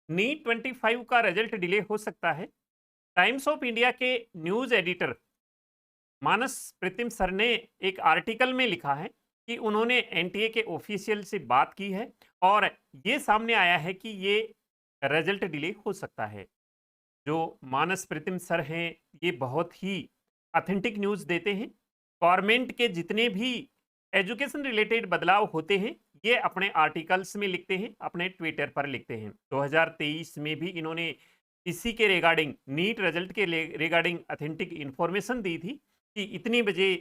NEET 25 का result delay हो सकता है। टाइम्स ऑफ इंडिया के न्यूज एडिटर मानस प्रीतिम सर ने एक आर्टिकल में लिखा है कि उन्होंने एनटीए के ऑफिशियल से बात की है और ये सामने आया है कि ये रिजल्ट डिले हो सकता है। जो मानस प्रीतिम सर हैं, ये बहुत ही ऑथेंटिक न्यूज़ देते हैं। गवर्नमेंट के जितने भी एजुकेशन रिलेटेड बदलाव होते हैं, ये अपने आर्टिकल्स में लिखते हैं, अपने ट्विटर पर लिखते हैं। 2023 में भी इन्होंने इसी के रिगार्डिंग नीट रिजल्ट के रिगार्डिंग ऑथेंटिक इन्फॉर्मेशन दी थी कि इतनी बजे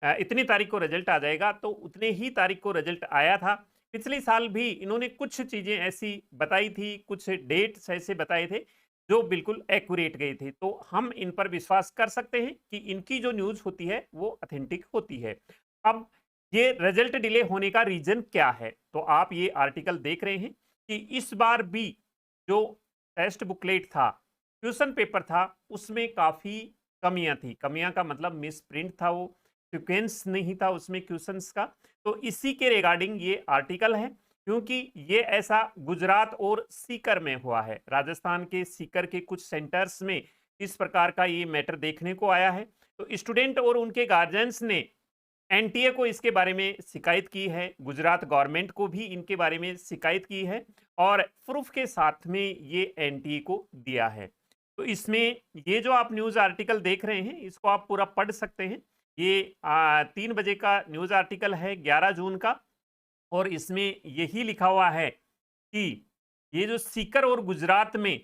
इतनी तारीख को रिजल्ट आ जाएगा, तो उतने ही तारीख को रिजल्ट आया था। पिछले साल भी इन्होंने कुछ चीज़ें ऐसी बताई थी, कुछ डेट्स ऐसे बताए थे जो बिल्कुल एक्यूरेट गए थे। तो हम इन पर विश्वास कर सकते हैं कि इनकी जो न्यूज़ होती है वो ऑथेंटिक होती है। अब ये रिजल्ट डिले होने का रीज़न क्या है? तो आप ये आर्टिकल देख रहे हैं कि इस बार भी जो टेस्ट बुकलेट था, क्वेश्चन पेपर था, उसमें काफ़ी कमियाँ थी। कमियाँ का मतलब मिसप्रिंट था वो, सीक्वेंस नहीं था उसमें क्वेश्चंस का। तो इसी के रिगार्डिंग ये आर्टिकल है, क्योंकि ये ऐसा गुजरात और सीकर में हुआ है। राजस्थान के सीकर के कुछ सेंटर्स में इस प्रकार का ये मैटर देखने को आया है। तो स्टूडेंट और उनके गार्जियंस ने एनटीए को इसके बारे में शिकायत की है, गुजरात गवर्नमेंट को भी इनके बारे में शिकायत की है और प्रूफ के साथ में ये एनटीए को दिया है। तो इसमें ये जो आप न्यूज़ आर्टिकल देख रहे हैं, इसको आप पूरा पढ़ सकते हैं। ये 3 बजे का न्यूज़ आर्टिकल है 11 जून का और इसमें यही लिखा हुआ है कि ये जो सीकर और गुजरात में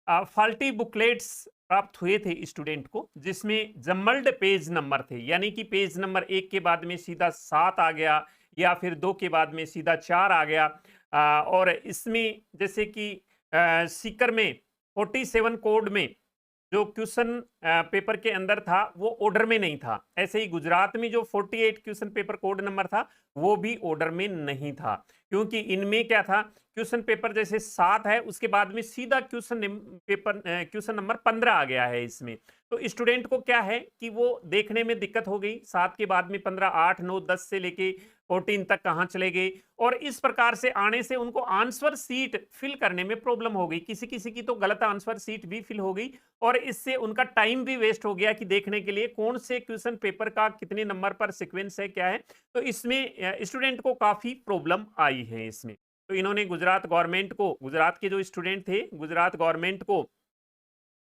फॉल्टी बुकलेट्स प्राप्त हुए थे स्टूडेंट को, जिसमें जम्बल्ड पेज नंबर थे, यानी कि पेज नंबर 1 के बाद में सीधा 7 आ गया या फिर 2 के बाद में सीधा 4 आ गया। और इसमें जैसे कि सीकर में 47 कोड में जो क्वेश्चन पेपर के अंदर था वो ऑर्डर में नहीं था। ऐसे ही गुजरात में जो 48 क्वेश्चन पेपर कोड नंबर था वो भी ऑर्डर में नहीं था, क्योंकि इनमें क्या था, क्वेश्चन पेपर जैसे 7 है उसके बाद में सीधा क्वेश्चन नंबर 15 आ गया है इसमें। तो स्टूडेंट को क्या है कि वो देखने में दिक्कत हो गई, 7 के बाद में 15, 8, 9, 10 से लेके 14 तक कहाँ चले गए और इस प्रकार से आने से उनको आंसर सीट फिल करने में प्रॉब्लम हो गई। किसी किसी की तो गलत आंसर सीट भी फिल हो गई और इससे उनका टाइम भी वेस्ट हो गया कि देखने के लिए कौन से क्वेश्चन पेपर का कितने नंबर पर सीक्वेंस है, क्या है। तो इसमें स्टूडेंट को काफ़ी प्रॉब्लम आई है इसमें। तो इन्होंने गुजरात गवर्नमेंट को, गुजरात के जो स्टूडेंट थे, गुजरात गवर्नमेंट को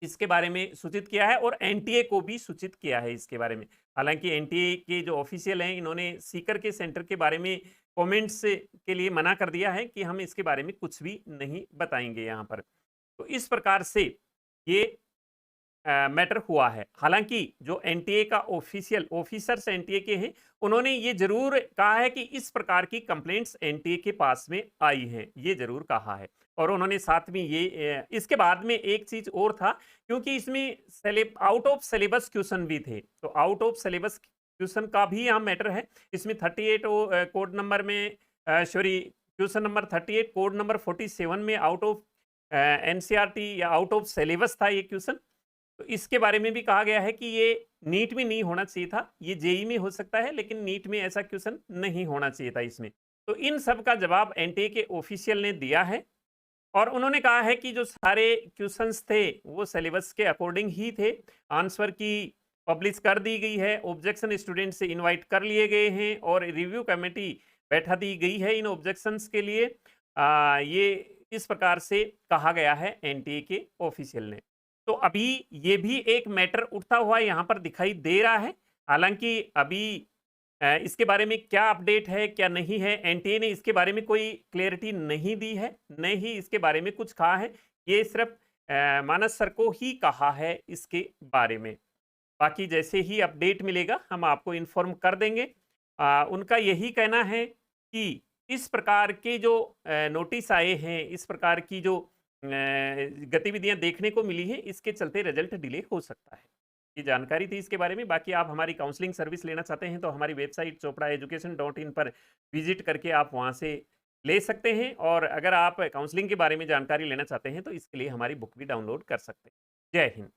इसके बारे में सूचित किया है और एनटीए को भी सूचित किया है इसके बारे में। हालांकि एनटीए के जो ऑफिशियल हैं, इन्होंने सीकर के सेंटर के बारे में कमेंट्स के लिए मना कर दिया है कि हम इसके बारे में कुछ भी नहीं बताएंगे यहाँ पर। तो इस प्रकार से ये मैटर हुआ है। हालांकि जो एनटीए का ऑफिशियल ऑफिसर्स एनटीए के हैं, उन्होंने ये जरूर कहा है कि इस प्रकार की कंप्लेंट्स एनटीए के पास में आई हैं, ये जरूर कहा है। और उन्होंने साथ में ये इसके बाद में एक चीज और था, क्योंकि इसमें आउट ऑफ सिलेबस क्वेश्चन भी थे, तो आउट ऑफ सिलेबस क्वेश्चन का भी यहाँ मैटर है। इसमें 38 कोड नंबर में sorry, question number 38 code number 47 में आउट ऑफ एनसीईआरटी या आउट ऑफ सिलेबस था ये क्वेश्चन। तो इसके बारे में भी कहा गया है कि ये नीट में नहीं होना चाहिए था, ये जेई में हो सकता है, लेकिन नीट में ऐसा क्वेश्चन नहीं होना चाहिए था इसमें। तो इन सब का जवाब एनटीए के ऑफिशियल ने दिया है और उन्होंने कहा है कि जो सारे क्वेश्चंस थे वो सिलेबस के अकॉर्डिंग ही थे। आंसर की पब्लिश कर दी गई है, ऑब्जेक्शन स्टूडेंट से इनवाइट कर लिए गए हैं और रिव्यू कमेटी बैठा दी गई है इन ऑब्जेक्शंस के लिए। ये इस प्रकार से कहा गया है एनटीए के ऑफिशियल ने। तो अभी ये भी एक मैटर उठता हुआ यहाँ पर दिखाई दे रहा है। हालांकि अभी इसके बारे में क्या अपडेट है, क्या नहीं है, एनटीए ने इसके बारे में कोई क्लैरिटी नहीं दी है, न ही इसके बारे में कुछ कहा है। ये सिर्फ मानस सर को ही कहा है इसके बारे में। बाकी जैसे ही अपडेट मिलेगा हम आपको इन्फॉर्म कर देंगे। उनका यही कहना है कि इस प्रकार के जो नोटिस आए हैं, इस प्रकार की जो गतिविधियां देखने को मिली हैं, इसके चलते रिजल्ट डिले हो सकता है। ये जानकारी थी इसके बारे में। बाकी आप हमारी काउंसलिंग सर्विस लेना चाहते हैं तो हमारी वेबसाइट chopraeducation.in पर विजिट करके आप वहाँ से ले सकते हैं और अगर आप काउंसलिंग के बारे में जानकारी लेना चाहते हैं तो इसके लिए हमारी बुक भी डाउनलोड कर सकते हैं। जय हिंद।